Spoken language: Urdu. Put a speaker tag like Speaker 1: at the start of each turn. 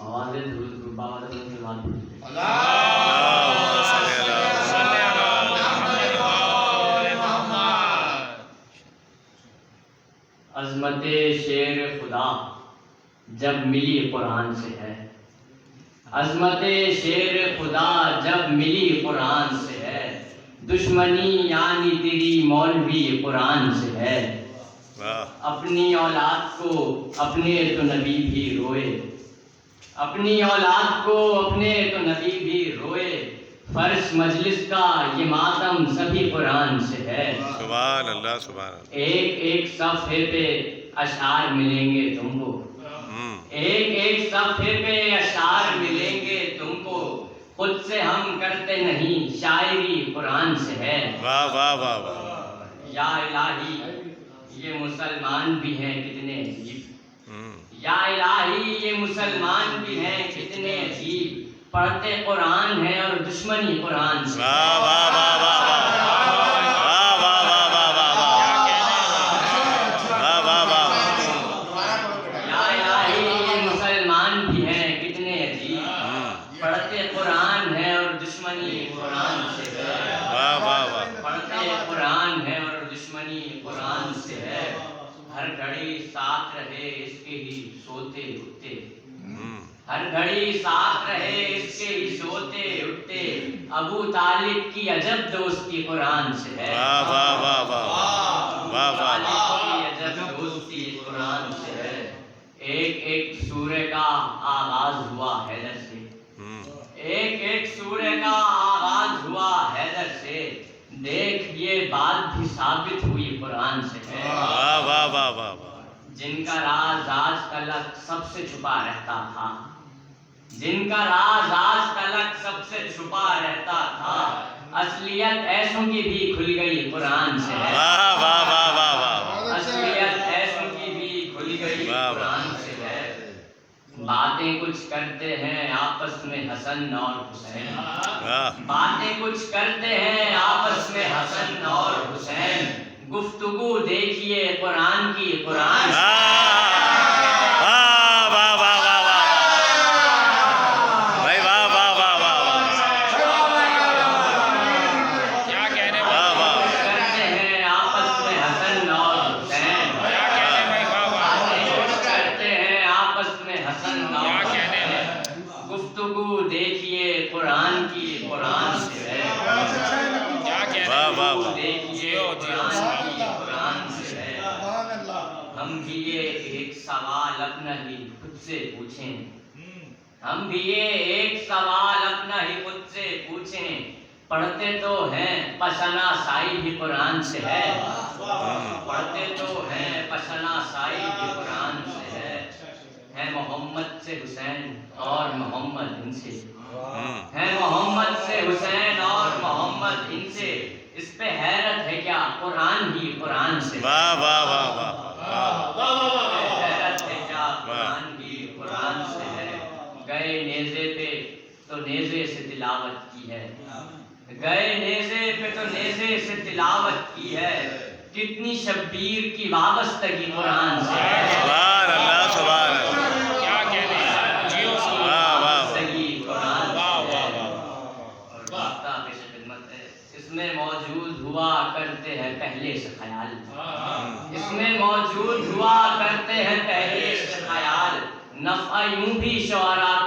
Speaker 1: آواز درود بابا عظمت شیر خدا جب ملی قرآن سے ہے، عظمت شیر خدا جب ملی قرآن سے ہے، دشمنی یعنی تیری مولوی قرآن سے ہے۔ اپنی اولاد کو اپنے تو نبی بھی روئے، اپنی اولاد کو اپنے تو نبی بھی روئے، فرش مجلس کا یہ ماتم سبھی قرآن سے ہے۔
Speaker 2: سبحان اللہ سبحان اللہ۔
Speaker 1: ایک ایک صفحے پہ اشعار ملیں گے تم کو، ایک ایک صفحے پہ اشعار ملیں گے تم کو، خود سے ہم کرتے نہیں شاعری قرآن سے ہے۔
Speaker 2: واہ واہ واہ واہ۔
Speaker 1: یا الہی یہ مسلمان بھی ہیں کتنے عجیب، یا الہی یہ مسلمان بھی ہیں کتنے عجیب، پڑھتے قرآن ہیں اور دشمنی قرآن سے۔
Speaker 2: واہ واہ واہ واہ
Speaker 1: پڑھتے قرآن ہے اور دشمنی قرآن سے ہے، پڑھتے قرآن ہے اور دشمنی قرآن سے ہے، ہر گھڑی ساتھ رہے اس کے ہی سوتے اٹھتے، ہر گھڑی ساتھ رہے اس کے ہی سوتے اٹھتے، ابو طالب کی عجب دوستی قرآن سے ہے، ابو طالب کی عجب دوستی قرآن سے ہے۔ ایک ایک سورہ کا آغاز ہوا حیدر سے، ایک ایک سورہ کا آغاز ہوا حیدر سے، دیکھ یہ بات بھی ثابت ہوئی قرآن سے ہے۔ جن کا راز آج تلک سب سے چھپا رہتا تھا، جن کا راز آج تلک سب سے چھپا رہتا تھا، اصلیت ایسوں کی بھی کھل گئی قرآن سے ہے، اصلیت ایسوں کی بھی کھل گئی قرآن سے ہے۔ باتیں کچھ کرتے ہیں آپس میں حسن اور حسین، باتیں کچھ کرتے ہیں آپس میں حسن اور حسین، گفتگو دیکھیے قرآن کی قرآن سے۔ گفتگو دیکھیے قرآن کی قرآن سے ہے، گفتگو دیکھیے قرآن کی قرآن سے ہے۔ ہم بھی یہ ایک سوال اپنا ہی خود سے پوچھیں، ہم بھی یہ ایک سوال اپنا ہی خود سے پوچھیں، پڑھتے تو ہیں پشنا سائی بھی قرآن سے ہے، پڑھتے تو ہیں پشنا سائی بھی قرآن سے ہے۔ ہے محمد سے حسین اور محمد ان سے، ہے محمد سے حسین اور محمد ان سے، اس پہ حیرت ہے کیا قرآن ہی قرآن سے، حیرت ہے کیا قرآن ہی قرآن سے ہے۔ گئے نیزے پہ تو نیزے سے تلاوت کی ہے، گئے نیزے پہ تو نیزے سے تلاوت کی ہے، کتنی شبیر کی وابستگی قرآن سے ہے۔ اس میں موجود ہوا کرتے ہیں پہلے سے خیال، اس میں موجود ہوا کرتے ہیں پہلے سے خیال، نفع یوں بھی شعراء